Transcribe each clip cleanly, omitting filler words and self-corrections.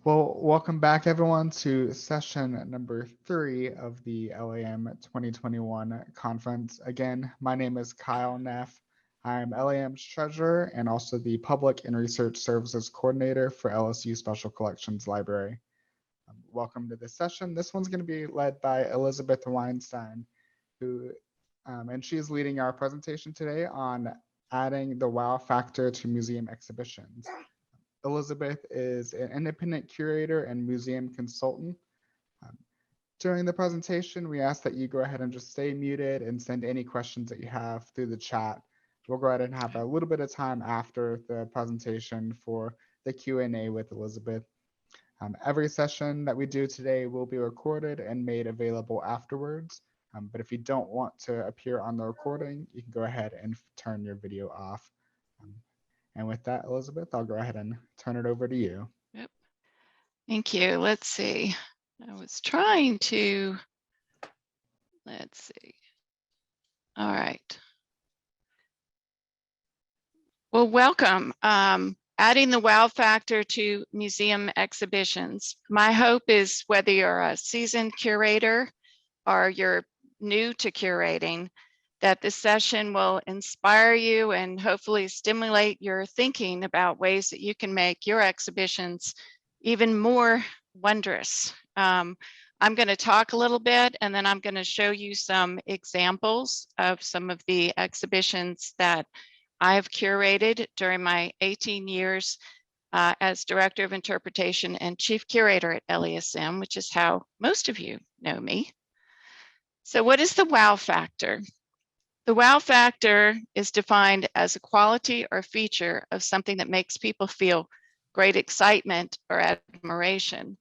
Well, welcome back everyone to session number 3 of the LAM 2021 conference. Again, my name is Kyle Neff. I'm LAM's treasurer and also the Public and Research Services Coordinator for LSU Special Collections Library. Welcome to this session. This one's going to be led by Elizabeth Weinstein, and she is leading our presentation today on adding the wow factor to museum exhibitions. Elizabeth is an independent curator and museum consultant. During the presentation, we ask that you go ahead and just stay muted and send any questions that you have through the chat. We'll go ahead and have a little bit of time after the presentation for the Q&A with Elizabeth. Every session that we do today will be recorded and made available afterwards. But if you don't want to appear on the recording, you can go ahead and turn your video off. And with that, Elizabeth, I'll go ahead and turn it over to you. Yep. Thank you. Let's see. I was trying to, let's see. All right. Well, welcome. Adding the wow factor to museum exhibitions. My hope is whether you're a seasoned curator or you're new to curating, that this session will inspire you and hopefully stimulate your thinking about ways that you can make your exhibitions even more wondrous. I'm going to talk a little bit and then I'm going to show you some examples of some of the exhibitions that I've curated during my 18 years as Director of Interpretation and Chief Curator at LESM, which is how most of you know me. So what is the wow factor? The wow factor is defined as a quality or feature of something that makes people feel great excitement or admiration.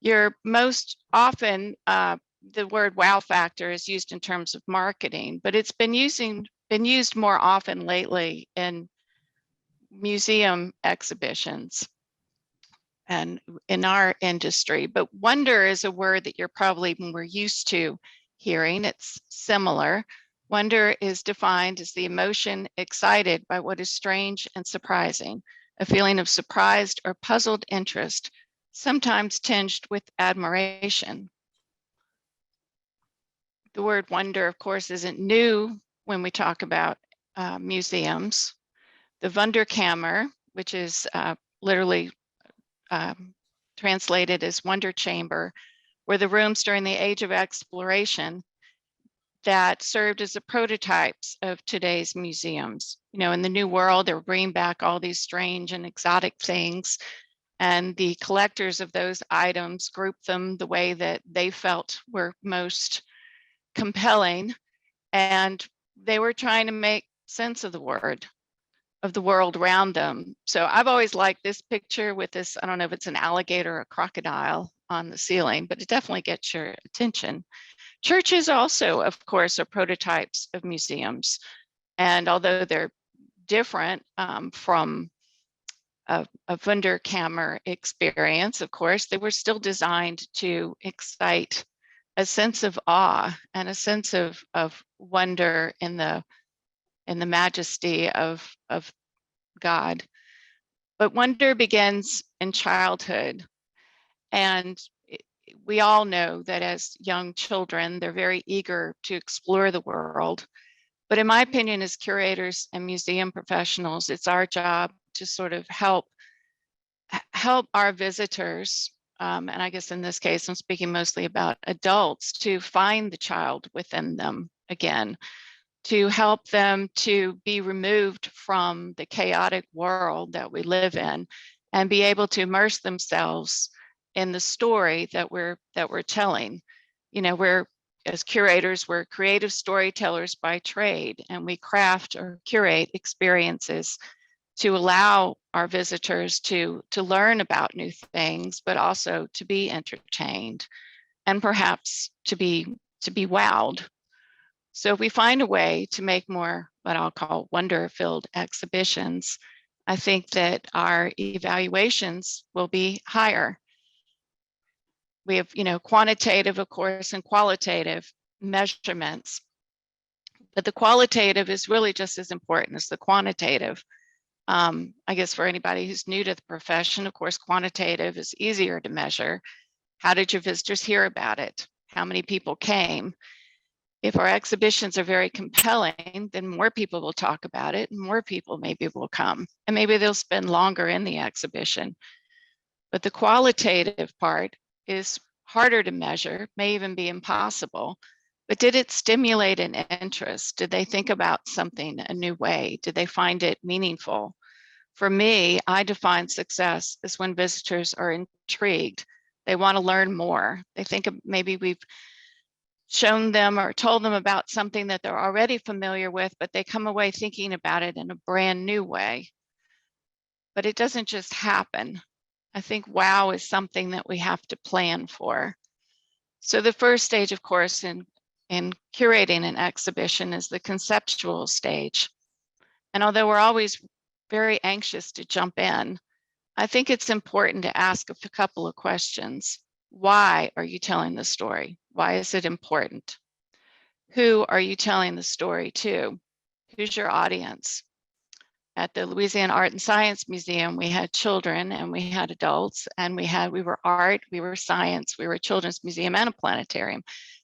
You're most often, the word wow factor is used in terms of marketing, but it's been used more often lately in museum exhibitions and in our industry. But wonder is a word that you're probably more used to hearing. It's similar. Wonder is defined as the emotion excited by what is strange and surprising, a feeling of surprised or puzzled interest, sometimes tinged with admiration. The word wonder, of course, isn't new when we talk about museums. The Wunderkammer, which is literally translated as wonder chamber, were the rooms during the Age of Exploration that served as the prototypes of today's museums. You know, in the New World, they were bringing back all these strange and exotic things, and the collectors of those items grouped them the way that they felt were most compelling, and they were trying to make sense of the world around them. So I've always liked this picture with this, I don't know if it's an alligator or a crocodile on the ceiling, but it definitely gets your attention. Churches also, of course, are prototypes of museums. And although they're different from a Wunderkammer experience, of course, they were still designed to excite a sense of awe and a sense of wonder in the majesty of God. But wonder begins in childhood. And we all know that as young children, they're very eager to explore the world. But in my opinion, as curators and museum professionals, it's our job to sort of help our visitors, and I guess in this case, I'm speaking mostly about adults, to find the child within them again, to help them to be removed from the chaotic world that we live in and be able to immerse themselves in the story that we're telling. You know, as curators, we're creative storytellers by trade, and we craft or curate experiences to allow our visitors to learn about new things, but also to be entertained and perhaps to be wowed. So if we find a way to make more what I'll call wonder-filled exhibitions, I think that our evaluations will be higher. We have, you know, quantitative, of course, and qualitative measurements. But the qualitative is really just as important as the quantitative. I guess for anybody who's new to the profession, of course, quantitative is easier to measure. How did your visitors hear about it? How many people came? If our exhibitions are very compelling, then more people will talk about it and more people maybe will come, and maybe they'll spend longer in the exhibition. But the qualitative part is harder to measure, may even be impossible. But did it stimulate an interest? Did they think about something a new way? Did they find it meaningful? For me, I define success as when visitors are intrigued. They want to learn more. They think maybe we've shown them or told them about something that they're already familiar with, but they come away thinking about it in a brand new way. But it doesn't just happen. I think wow is something that we have to plan for. So the first stage, of course, in curating an exhibition is the conceptual stage. And although we're always very anxious to jump in, I think it's important to ask a couple of questions. Why are you telling the story? Why is it important? Who are you telling the story to? Who's your audience? At the Louisiana Art and Science Museum, we had children and we had adults, and we were art, we were science, we were a children's museum and a planetarium.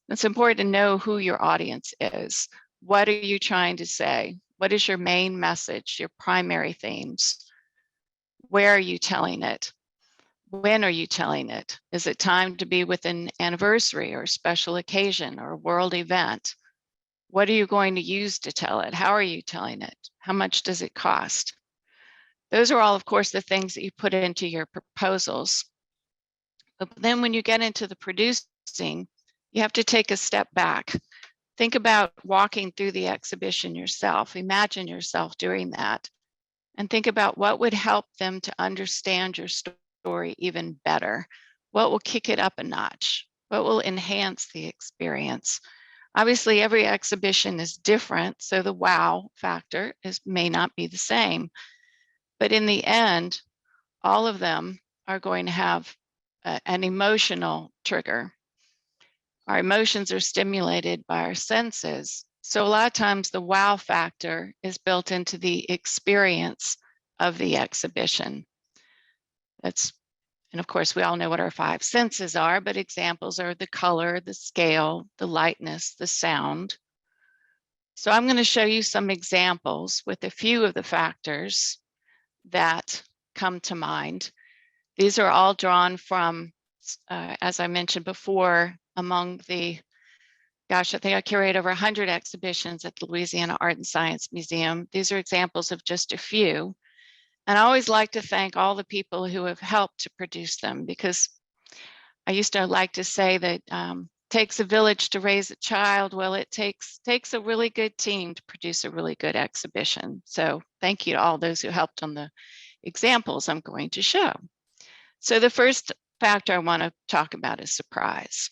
It's important to know who your audience is. What are you trying to say? What is your main message, your primary themes? Where are you telling it? When are you telling it? Is it time to be with an anniversary or special occasion or world event? What are you going to use to tell it? How are you telling it? How much does it cost? Those are all, of course, the things that you put into your proposals. But then when you get into the producing, you have to take a step back. Think about walking through the exhibition yourself. Imagine yourself doing that. And think about what would help them to understand your story even better. What will kick it up a notch? What will enhance the experience? Obviously, every exhibition is different, so the wow factor may not be the same. But in the end, all of them are going to have an emotional trigger. Our emotions are stimulated by our senses. So a lot of times the wow factor is built into the experience of the exhibition. And of course, we all know what our five senses are, but examples are the color, the scale, the lightness, the sound. So I'm going to show you some examples with a few of the factors that come to mind. These are all drawn from, as I mentioned before, among the, gosh, I think I curate over 100 exhibitions at the Louisiana Art and Science Museum. These are examples of just a few. And I always like to thank all the people who have helped to produce them, because I used to like to say that takes a village to raise a child. Well, it takes a really good team to produce a really good exhibition. So thank you to all those who helped on the examples I'm going to show. So the first factor I want to talk about is surprise.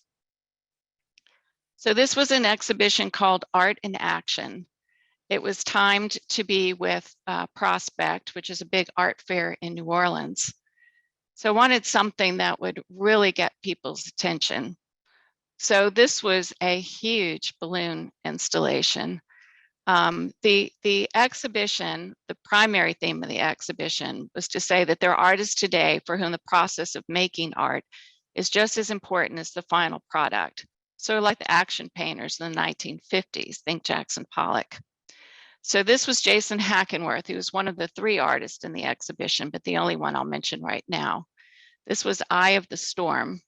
So this was an exhibition called Art in Action. It was timed to be with Prospect, which is a big art fair in New Orleans. So I wanted something that would really get people's attention. So this was a huge balloon installation. The exhibition, the primary theme of the exhibition was to say that there are artists today for whom the process of making art is just as important as the final product. So like the action painters in the 1950s, think Jackson Pollock. So this was Jason Hackenworth, who was one of the 3 artists in the exhibition, but the only one I'll mention right now. This was Eye of the Storm.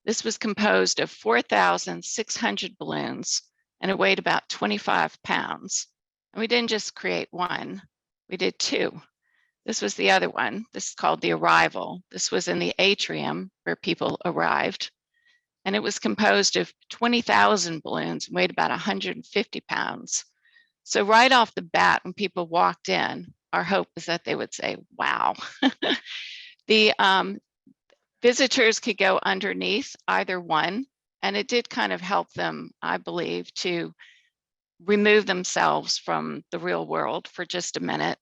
This was composed of 4,600 balloons, and it weighed about 25 pounds. And we didn't just create one, we did 2. This was the other one. This is called The Arrival. This was in the atrium where people arrived. And it was composed of 20,000 balloons, weighed about 150 pounds. So right off the bat, when people walked in, our hope was that they would say, wow. The visitors could go underneath either one, and it did kind of help them, I believe, to remove themselves from the real world for just a minute.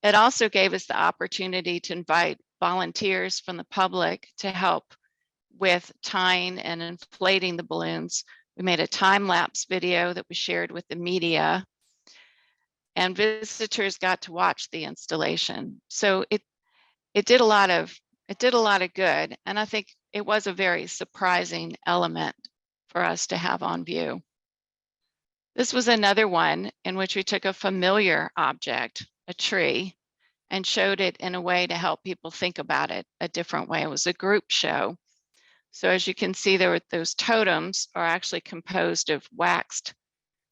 It also gave us the opportunity to invite volunteers from the public to help with tying and inflating the balloons. We made a time-lapse video that was shared with the media. and visitors got to watch the installation. So it did a lot of good, and I think it was a very surprising element for us to have on view. This was another one in which we took a familiar object, a tree, and showed it in a way to help people think about it a different way. It was a group show. So as you can see, there were those totems are actually composed of waxed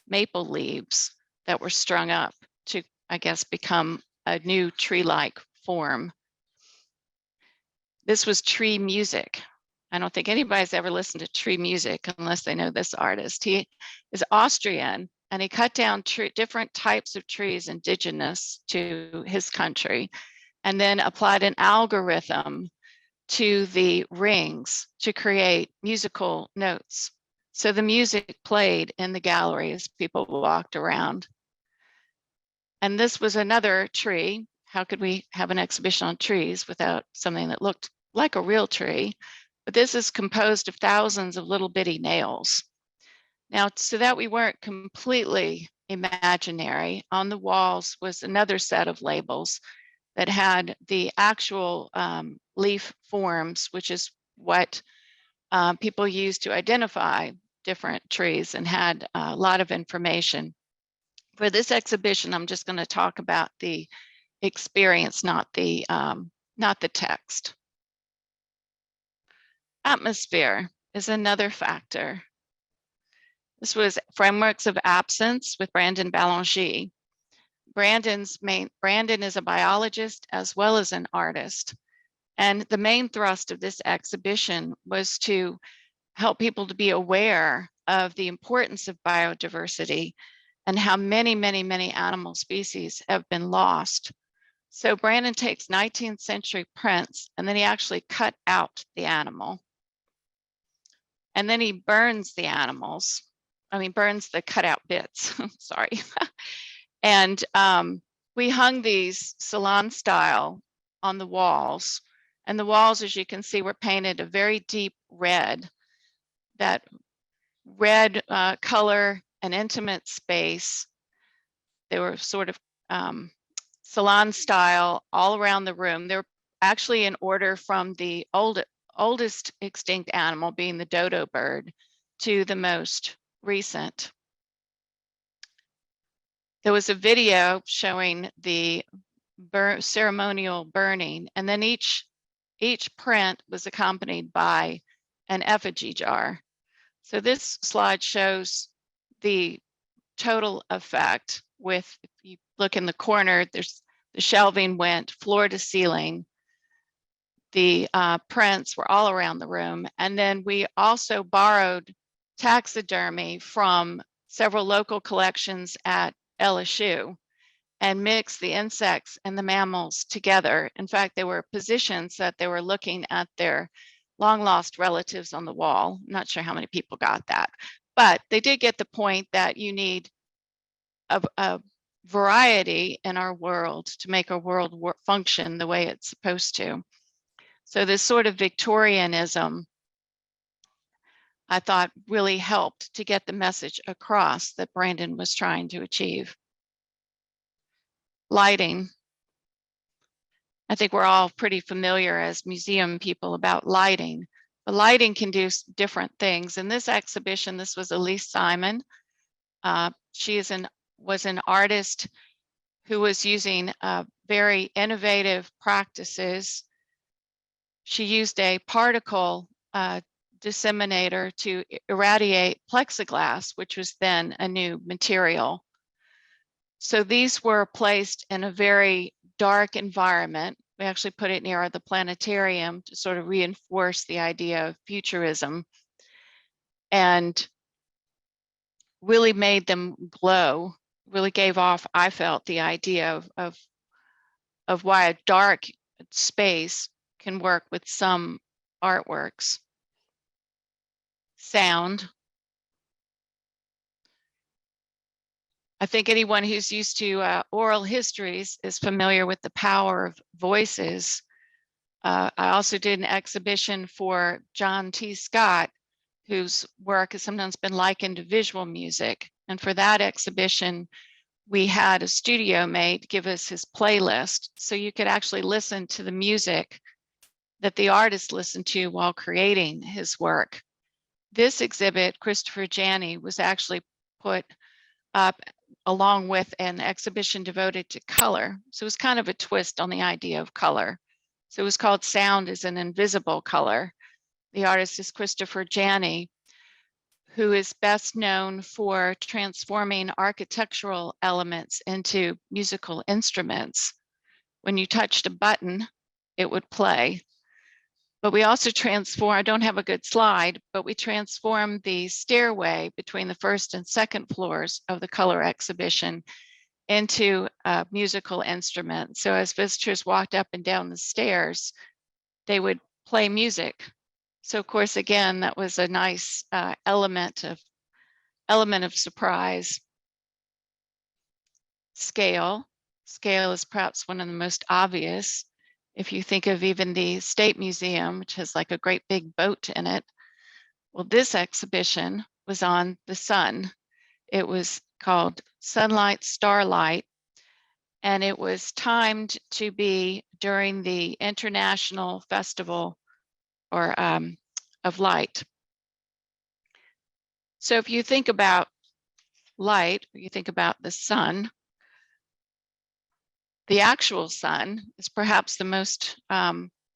maple leaves that were strung up to, I guess, become a new tree-like form. This was tree music. I don't think anybody's ever listened to tree music unless they know this artist. He is Austrian, and he cut down different types of trees indigenous to his country, and then applied an algorithm to the rings to create musical notes. So the music played in the gallery as people walked around. And this was another tree. How could we have an exhibition on trees without something that looked like a real tree? But this is composed of thousands of little bitty nails. Now, so that we weren't completely imaginary, on the walls was another set of labels that had the actual leaf forms, which is what people use to identify different trees, and had a lot of information. For this exhibition, I'm just going to talk about the experience, not the text. Atmosphere is another factor. This was Frameworks of Absence with Brandon Balangier. Brandon is a biologist as well as an artist. And the main thrust of this exhibition was to help people to be aware of the importance of biodiversity and how many, many, many animal species have been lost. So Brandon takes 19th century prints, and then he actually cut out the animal. And then he burns the animals. Burns the cutout bits, sorry. And we hung these salon style on the walls. And the walls, as you can see, were painted a very deep red. That red color and intimate space. They were sort of salon style all around the room. They were actually in order from the oldest extinct animal, being the dodo bird, to the most recent. There was a video showing the ceremonial burning, and then each print was accompanied by an effigy jar. So this slide shows the total effect with, if you look in the corner, there's the shelving went floor to ceiling. The prints were all around the room. And then we also borrowed taxidermy from several local collections at LSU and mixed the insects and the mammals together. In fact, there were positions that they were looking at their long lost relatives on the wall. I'm not sure how many people got that, but they did get the point that you need a variety in our world to make our world function the way it's supposed to. So this sort of Victorianism, I thought, really helped to get the message across that Brandon was trying to achieve. Lighting. I think we're all pretty familiar as museum people about lighting, but lighting can do different things. In this exhibition, this was Elise Simon. She was an artist who was using very innovative practices. She used a particle disseminator to irradiate plexiglass, which was then a new material. So these were placed in a very dark environment. We actually put it near the planetarium to sort of reinforce the idea of futurism, and really made them glow, really gave off, I felt, the idea of why a dark space can work with some artworks. Sound. I think anyone who's used to oral histories is familiar with the power of voices. I also did an exhibition for John T. Scott, whose work has sometimes been likened to visual music. And for that exhibition, we had a studio mate give us his playlist, so you could actually listen to the music that the artist listened to while creating his work. This exhibit, Christopher Janney, was actually put up along with an exhibition devoted to color. So it was kind of a twist on the idea of color. So it was called Sound is an Invisible Color. The artist is Christopher Janney, who is best known for transforming architectural elements into musical instruments. When you touched a button, it would play. But we also transform, I don't have a good slide, but we transformed the stairway between the first and second floors of the color exhibition into a musical instrument. So as visitors walked up and down the stairs, they would play music. So of course, again, that was a nice element of surprise. Scale is perhaps one of the most obvious. If you think of even the State Museum, which has like a great big boat in it, well, this exhibition was on the sun. It was called Sunlight, Starlight, and it was timed to be during the International Festival of Light. So if you think about light, or you think about the sun, the actual sun is perhaps the most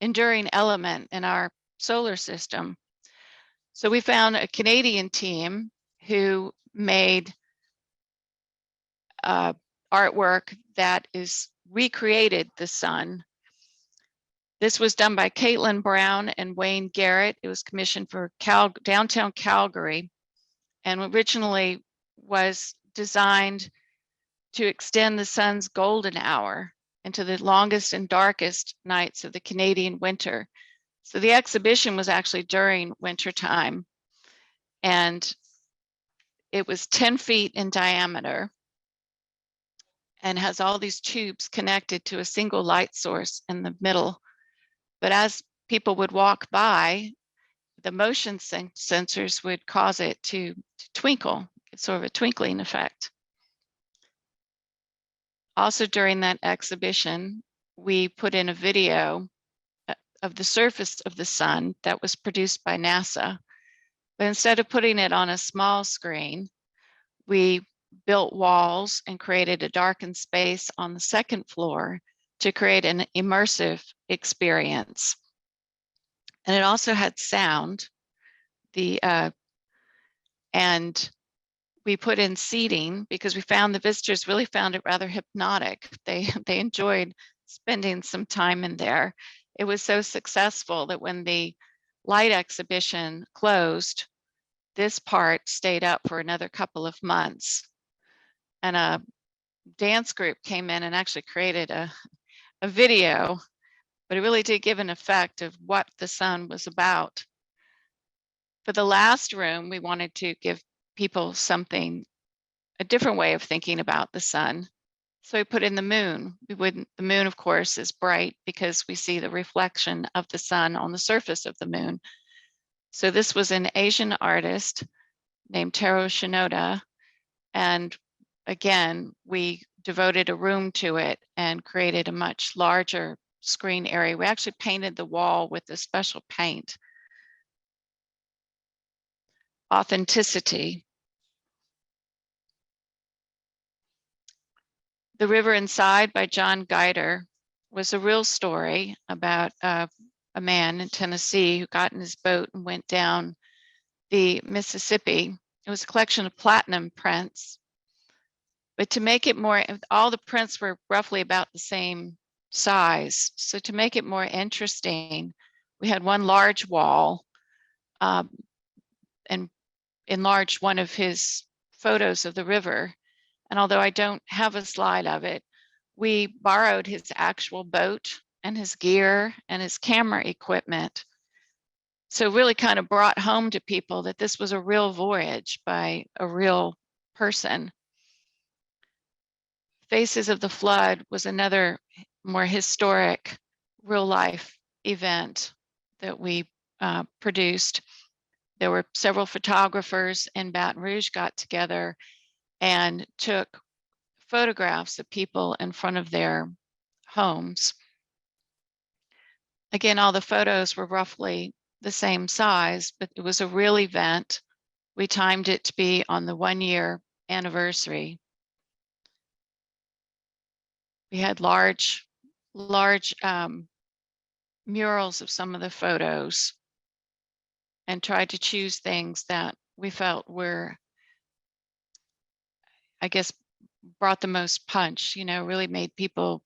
enduring element in our solar system. So we found a Canadian team who made artwork that is recreated the sun. This was done by Caitlin Brown and Wayne Garrett. It was commissioned for downtown Calgary, and originally was designed to extend the sun's golden hour into the longest and darkest nights of the Canadian winter. So the exhibition was actually during winter time, and it was 10 feet in diameter and has all these tubes connected to a single light source in the middle. But as people would walk by, the motion sensors would cause it to twinkle. It's sort of a twinkling effect. Also during that exhibition, we put in a video of the surface of the sun that was produced by NASA. But instead of putting it on a small screen, we built walls and created a darkened space on the second floor to create an immersive experience. And it also had sound. And we put in seating because we found the visitors really found it rather hypnotic. They enjoyed spending some time in there. It was so successful that when the light exhibition closed, this part stayed up for another couple of months. And a dance group came in and actually created a video, but it really did give an effect of what the sun was about. For the last room, we wanted to give people a different way of thinking about the sun. So we put in the moon. The moon, of course, is bright because we see the reflection of the sun on the surface of the moon. So this was an Asian artist named Taro Shinoda. And again, we devoted a room to it and created a much larger screen area. We actually painted the wall with a special paint. Authenticity. The River Inside by John Guider was a real story about a man in Tennessee who got in his boat and went down the Mississippi. It was a collection of platinum prints, but to make it more, all the prints were roughly about the same size. So to make it more interesting, we had one large wall and enlarged one of his photos of the river. And although I don't have a slide of it, we borrowed his actual boat and his gear and his camera equipment. So really kind of brought home to people that this was a real voyage by a real person. Faces of the Flood was another more historic real life event that we produced. There were several photographers in Baton Rouge got together and took photographs of people in front of their homes. Again, all the photos were roughly the same size, but it was a real event. We timed it to be on the 1-year anniversary. We had large murals of some of the photos and tried to choose things that we felt were, I guess, brought the most punch, you know, really made people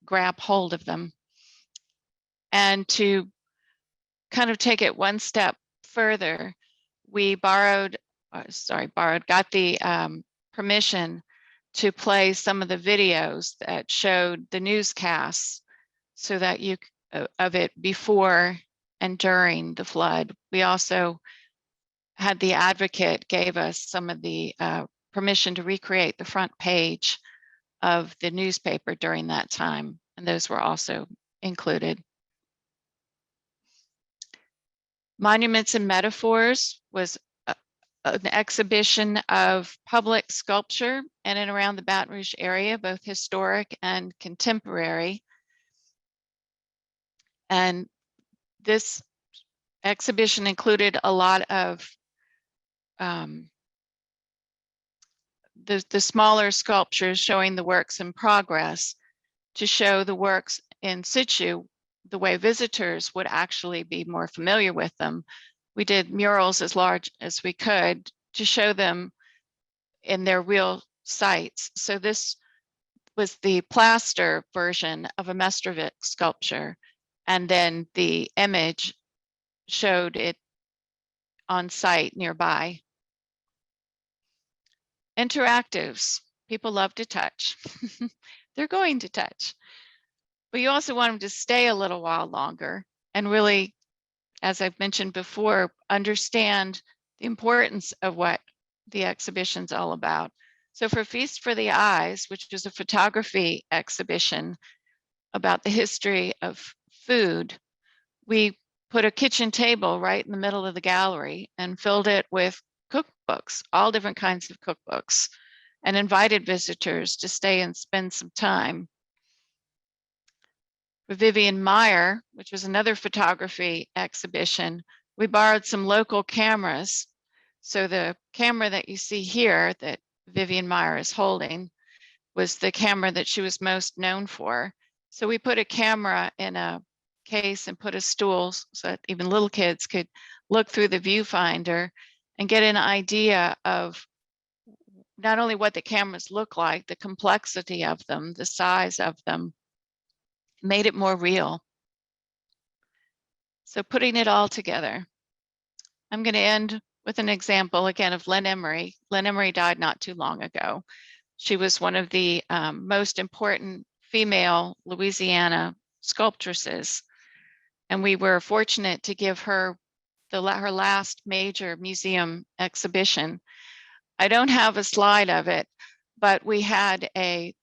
grab hold of them. And to kind of take it one step further, we got the permission to play some of the videos that showed the newscasts so that you of it before and during the flood. We also had the advocate gave us some of the permission to recreate the front page of the newspaper during that time, and those were also included. Monuments and Metaphors was an exhibition of public sculpture in and around the Baton Rouge area, both historic and contemporary. And this exhibition included a lot of the smaller sculptures showing the works in progress to show the works in situ, the way visitors would actually be more familiar with them. We did murals as large as we could to show them in their real sites. So this was the plaster version of a Mestrovic sculpture, and then the image showed it on site nearby. Interactives, people love to touch. They're going to touch. But you also want them to stay a little while longer and really, as I've mentioned before, understand the importance of what the exhibition's all about. So for Feast for the Eyes, which is a photography exhibition about the history of food, we put a kitchen table right in the middle of the gallery and filled it with cookbooks, all different kinds of cookbooks, and invited visitors to stay and spend some time. For Vivian Meyer, which was another photography exhibition, we borrowed some local cameras. So the camera that you see here that Vivian Meyer is holding was the camera that she was most known for. So we put a camera in a case and put a stool so that even little kids could look through the viewfinder and get an idea of not only what the cameras look like, the complexity of them, the size of them, made it more real. So putting it all together. I'm going to end with an example again of Len Emery. Len Emery died not too long ago. She was one of the most important female Louisiana sculptresses. And we were fortunate to give her her last major museum exhibition. I don't have a slide of it, but we had a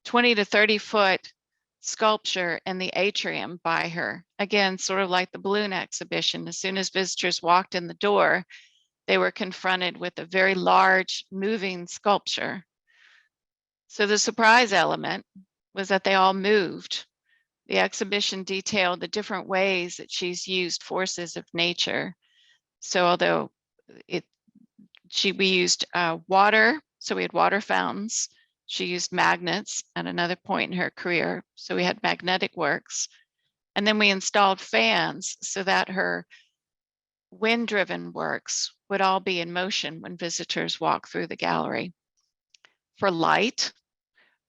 20 to 30 foot sculpture in the atrium by her. Again, sort of like the balloon exhibition. As soon as visitors walked in the door, they were confronted with a very large moving sculpture. So the surprise element was that they all moved. The exhibition detailed the different ways that she's used forces of nature. So although we used water, so we had water fountains. She used magnets at another point in her career. So we had magnetic works. And then we installed fans so that her wind-driven works would all be in motion when visitors walk through the gallery. For light,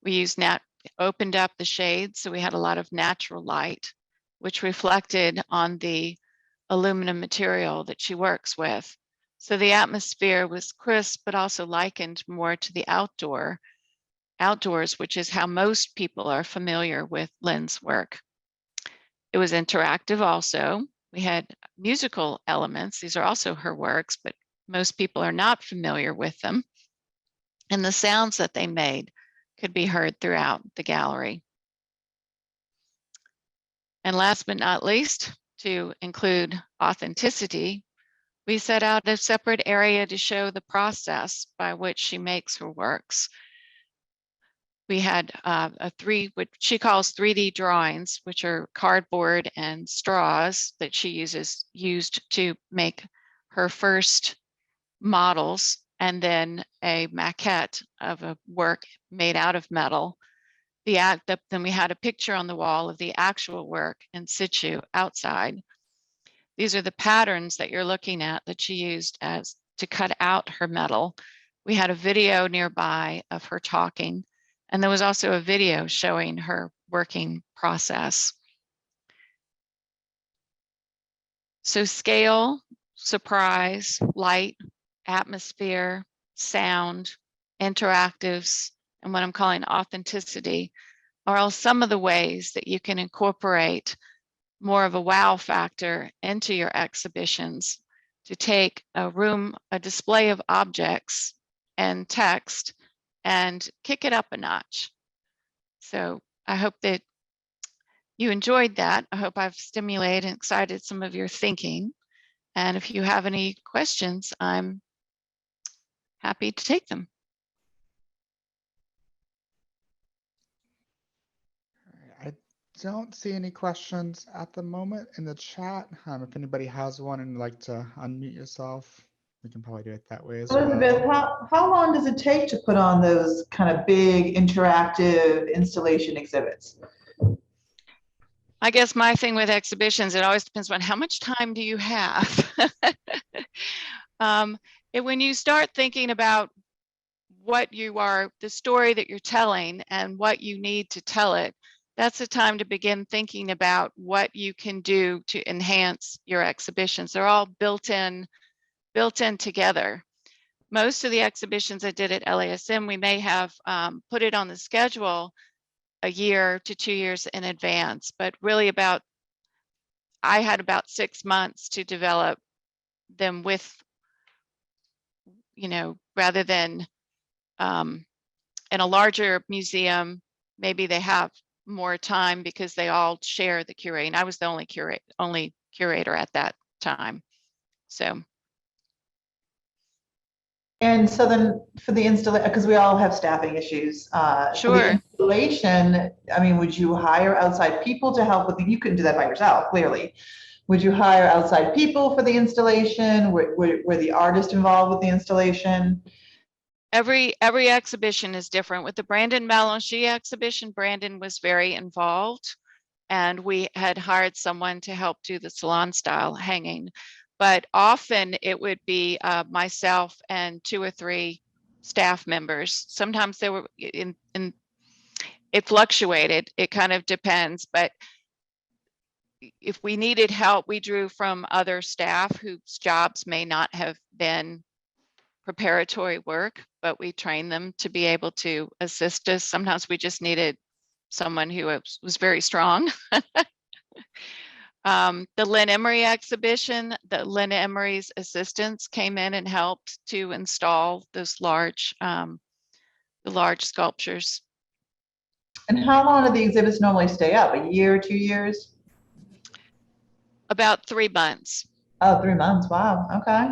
we opened up the shades, so we had a lot of natural light, which reflected on the aluminum material that she works with. So the atmosphere was crisp, but also likened more to the outdoors, which is how most people are familiar with Len's work. It was interactive also. We had musical elements. These are also her works, but most people are not familiar with them. And the sounds that they made could be heard throughout the gallery. And last but not least, to include authenticity, We set out a separate area to show the process by which she makes her works. We had what she calls 3D drawings, which are cardboard and straws that she used to make her first models, and then a maquette of a work made out of metal. Then we had a picture on the wall of the actual work in situ outside. These are the patterns that you're looking at that she used as to cut out her metal. We had a video nearby of her talking, and there was also a video showing her working process. So scale, surprise, light, atmosphere, sound, interactives, and what I'm calling authenticity are all some of the ways that you can incorporate more of a wow factor into your exhibitions to take a display of objects and text and kick it up a notch. So I hope that you enjoyed that. I hope I've stimulated and excited some of your thinking. And if you have any questions, I'm happy to take them. I don't see any questions at the moment in the chat. If anybody has one and you'd like to unmute yourself, we can probably do it that way as Elizabeth, well. how long does it take to put on those kind of big interactive installation exhibits? I guess my thing with exhibitions, it always depends on how much time do you have. When you start thinking about the story that you're telling and what you need to tell it, that's the time to begin thinking about what you can do to enhance your exhibitions. They're all built in together. Most of the exhibitions I did at LASM, we may have put it on the schedule a year to 2 years in advance, but really I had about 6 months to develop them with, rather than in a larger museum, maybe they have more time because they all share the curator. And I was the only curator at that time. So. And so then for the installation, because we all have staffing issues. Sure. For the installation, I mean, would you hire outside people to help with you couldn't do that by yourself, clearly. Would you hire outside people for the installation? Were the artists involved with the installation? Every exhibition is different. With the Brandon Malenchi exhibition, Brandon was very involved, and we had hired someone to help do the salon style hanging. But often it would be myself and 2 or 3 staff members. Sometimes there were it fluctuated. It kind of depends. But if we needed help, we drew from other staff whose jobs may not have been preparatory work, but we trained them to be able to assist us. Sometimes we just needed someone who was very strong. The Len Emery exhibition, the Len Emery's assistants came in and helped to install those large sculptures. And how long do the exhibits normally stay up? A year, 2 years? About 3 months. Oh, 3 months. Wow. Okay.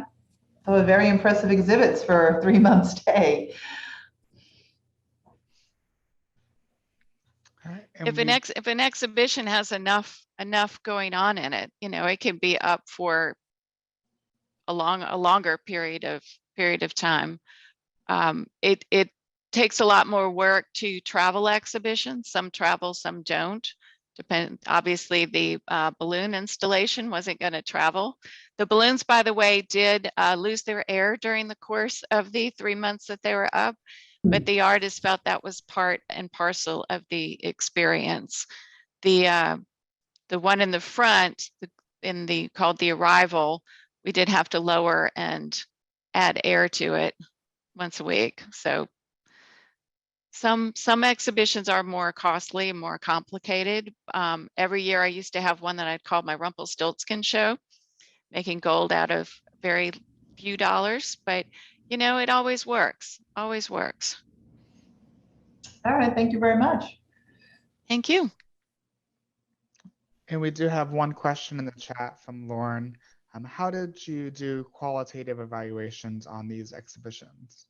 So very impressive exhibits for a 3-month stay. Right, if an exhibition has enough going on in it, it can be up for a longer period of time. It takes a lot more work to travel exhibitions. Some travel, some don't. Obviously, the balloon installation wasn't going to travel. The balloons, by the way, did lose their air during the course of the 3 months that they were up, but the artists felt that was part and parcel of the experience. The one in the front, called the Arrival, we did have to lower and add air to it once a week. So some exhibitions are more costly and more complicated. Every year I used to have one that I'd called my Rumpelstiltskin show, making gold out of very few dollars, but it always works, always works. All right, thank you very much. Thank you. And we do have one question in the chat from Lauren. How did you do qualitative evaluations on these exhibitions?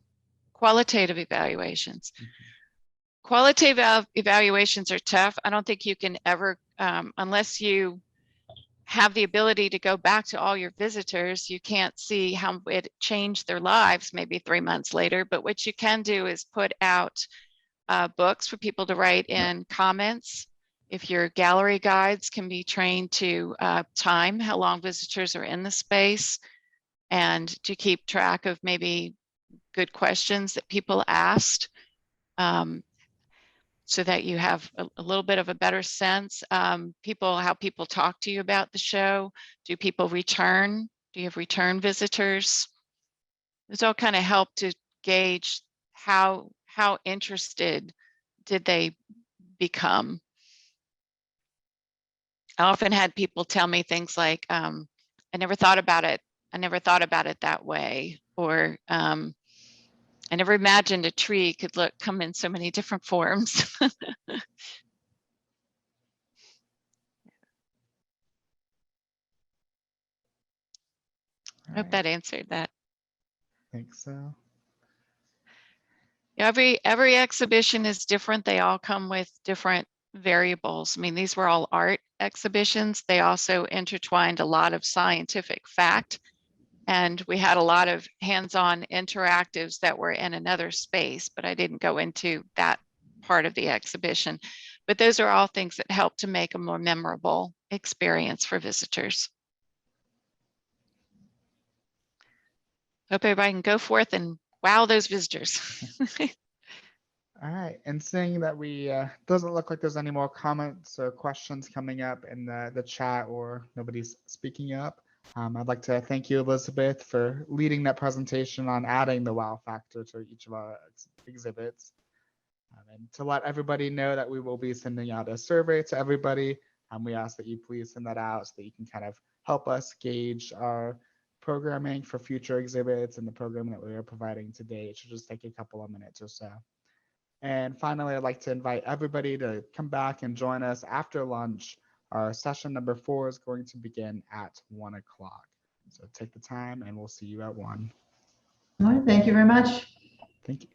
Qualitative evaluations. Qualitative evaluations are tough. I don't think you can ever, unless you have the ability to go back to all your visitors, you can't see how it changed their lives maybe 3 months later. But what you can do is put out books for people to write in comments. If your gallery guides can be trained to time how long visitors are in the space, and to keep track of maybe good questions that people asked, so that you have a little bit of a better sense. How people talk to you about the show. Do people return? Do you have return visitors? Those all kind of help to gauge how interested did they become. I often had people tell me things like, I never thought about it. I never thought about it that way. Or I never imagined a tree could come in so many different forms. I hope that answered that. I think so. Every exhibition is different. They all come with different variables. I mean, these were all art exhibitions. They also intertwined a lot of scientific fact. And we had a lot of hands-on interactives that were in another space, but I didn't go into that part of the exhibition. But those are all things that help to make a more memorable experience for visitors. Hope everybody can go forth and wow those visitors. All right, and seeing that we doesn't look like there's any more comments or questions coming up in the chat, or nobody's speaking up, I'd like to thank you, Elizabeth, for leading that presentation on adding the wow factor to each of our exhibits. And to let everybody know that we will be sending out a survey to everybody. We ask that you please send that out so that you can kind of help us gauge our programming for future exhibits and the programming that we are providing today. It should just take a couple of minutes or so. And finally, I'd like to invite everybody to come back and join us after lunch. Our session number 4 is going to begin at 1 o'clock. So take the time and we'll see you at 1. All right, thank you very much. Thank you.